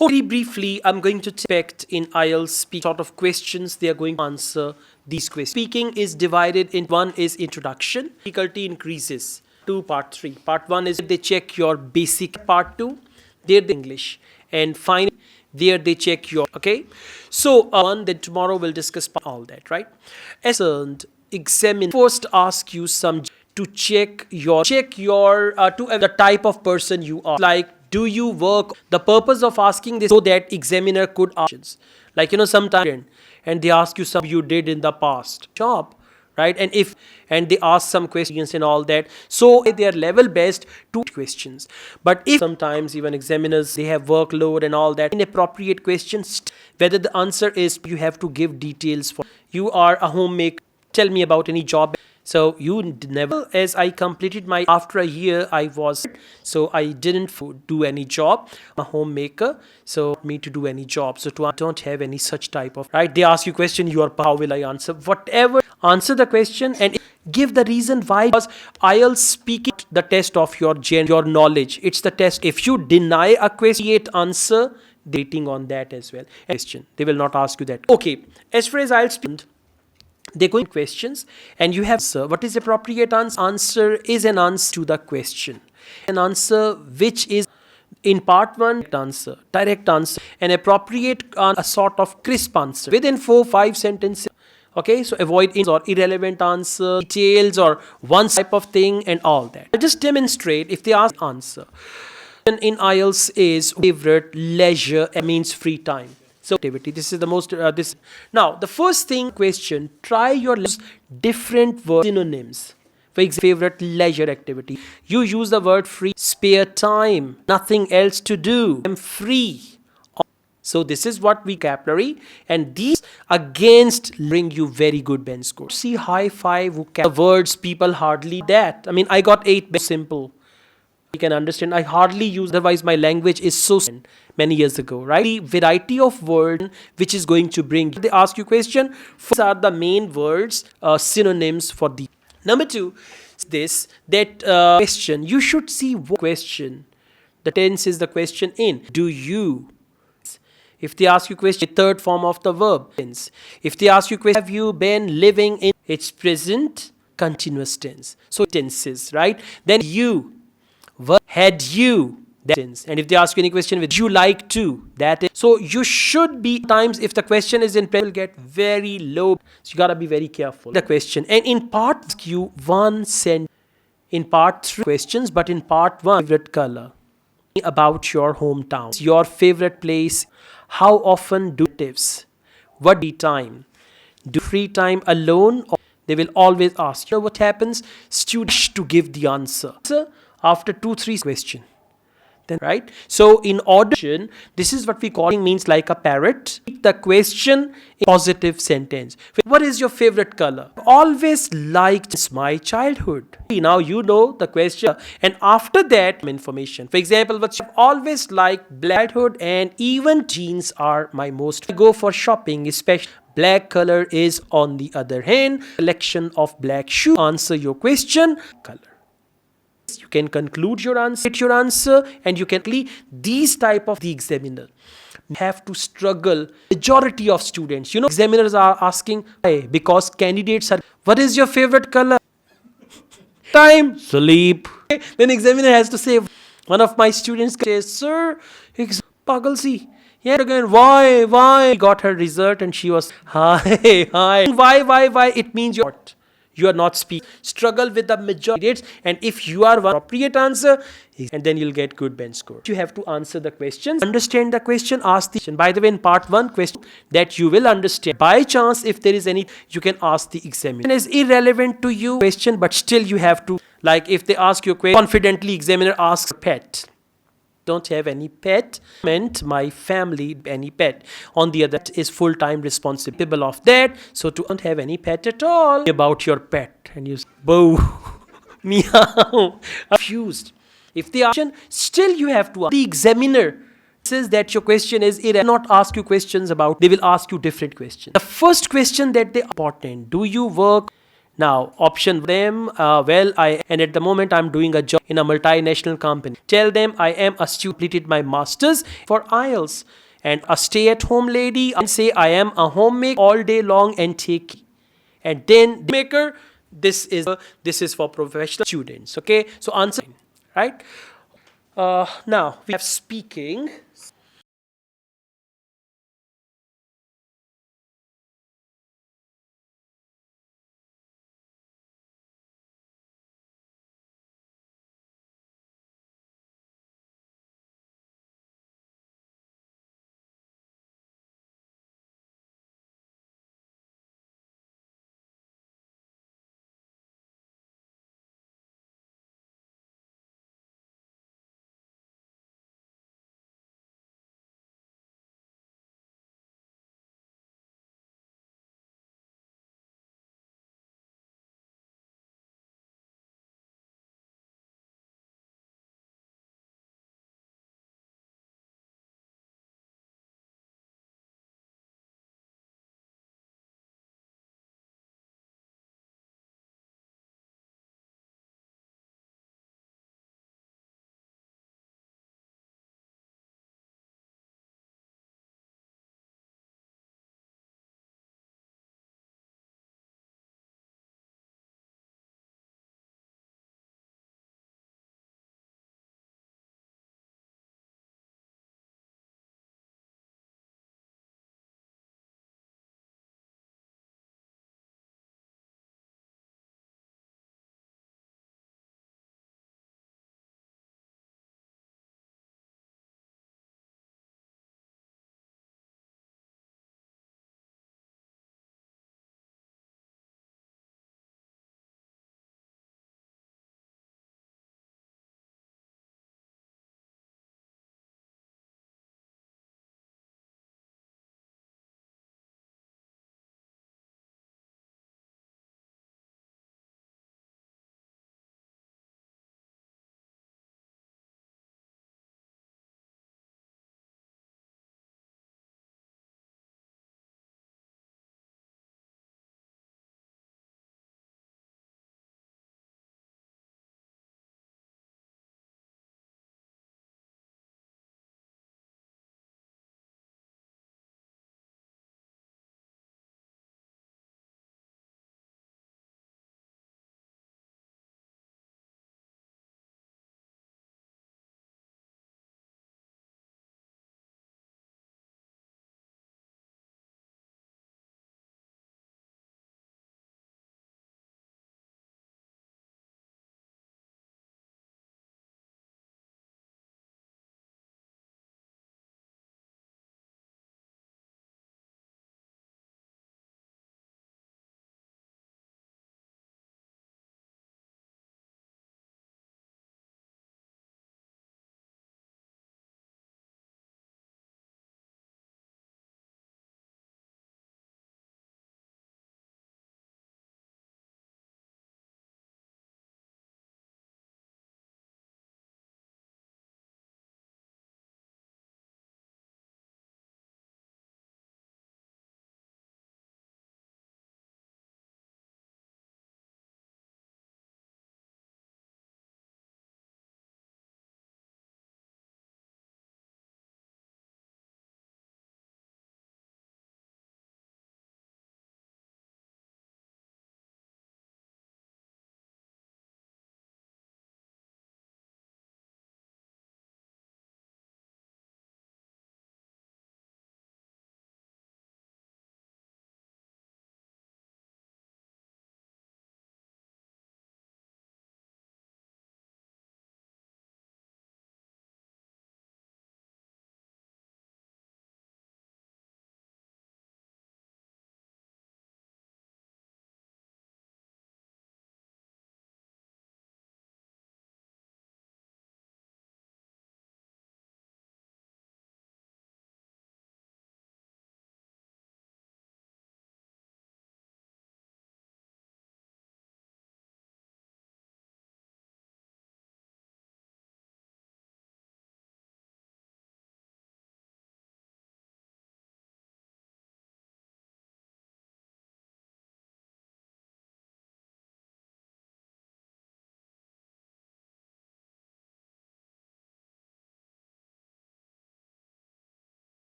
Very briefly, I'm going to expect in IELTS speak sort of questions they are going to answer these questions. Speaking is divided in one is introduction, difficulty increases. Two, part 3. Part 1 is they check your basic. Part 2, they're the English. And finally, there they check your, okay? So, one, then tomorrow we'll discuss all that, right? As examine, first ask you some to check your the type of person you are. Like, do you work? The purpose of asking this so that examiner could ask, like, sometimes and they ask you some you did in the past job, right? And they ask some questions and all that, so they are level best to questions. But if sometimes even examiners, they have workload and all that, inappropriate questions, whether the answer is you have to give details for you are a homemaker, tell me about any job. So you never, as I completed my, after a year I was, so I didn't do any job, I'm a homemaker, so me to do any job. So I don't have any such type of, right? They ask you question, how will I answer? Whatever, answer the question and give the reason why. Because IELTS speaking the test of your knowledge. It's the test. If you deny a question, answer, dating on that as well. Question. They will not ask you that. Okay. As far as IELTS speaking, they go in questions and you have answer. What is appropriate answer? Answer is an answer to the question. An answer which is in part 1 direct answer, an appropriate a sort of crisp answer within 4-5 sentences. Okay, so avoid or irrelevant answer, details or one type of thing and all that. I just demonstrate if they ask answer. In IELTS is favorite, leisure, means free time. So activity, this is the most this. Now the first thing question, try your different word synonyms. For example, favorite, leisure activity, you use the word free, spare time, nothing else to do, I'm free. So this is what vocabulary, and these against bring you very good bench score. See high 5 vocabulary words people hardly that. I mean I got 8 simple. You can understand, I hardly use, otherwise my language is so many years ago, right? The variety of words which is going to bring, they ask you question, first are the main words, synonyms for the. Number 2, this, that question, you should see what question, the tense is the question in, do you. If they ask you question, third form of the verb tense. If they ask you question, have you been living in, it's present continuous tense. So tenses, right? Then you, had you, that is. And if they ask you any question with you like to, that is. So you should be, times if the question is in present, will get very low. So you gotta be very careful. The question. And in part you one sentence. In part 3 questions, but in part 1, favorite color. About your hometown. Your favorite place. How often do tips? What time? Do free time alone? Or they will always ask. You know what happens? Students to give the answer. After 2-3 question, then right. So in order, this is what we call means like a parrot. The question in positive sentence. What is your favorite color? Always liked my childhood. Now you know the question, and after that information. For example, what's always liked black childhood, and even jeans are my most. I go for shopping, especially. Black color is on the other hand. Collection of black shoes. Answer your question. Color. You can conclude your answer, and you can these type of the examiner have to struggle. Majority of students, examiners are asking why, because candidates are, what is your favorite color? Time, sleep. Then examiner has to say, one of my students says, sir, pagal si. Yeah, again, why? Got her result and she was, hi. Why? It means you are not speaking. Struggle with the majority, and if you are one appropriate answer, and then you'll get good bench score. You have to answer the questions, understand the question, ask the question. By the way, in part 1 question that you will understand. By chance, if there is any, you can ask the examiner. It is irrelevant to you question, but still you have to, like if they ask you a question, confidently examiner asks pet. Don't have any pet, meant my family any pet. On the other is full-time responsible of that, so to don't have any pet at all. About your pet, and you boo, meow, confused. If they ask, still you have to ask. The examiner says that your question is not ask you questions about, they will ask you different questions. The first question that they important, do you work Now, option them, and at the moment I'm doing a job in a multinational company. Tell them I am a student, completed my master's for IELTS. And a stay-at-home lady, and say I am a homemaker all day long and take. And then maker, this is for professional students. Okay, so answer, right? Now we have speaking.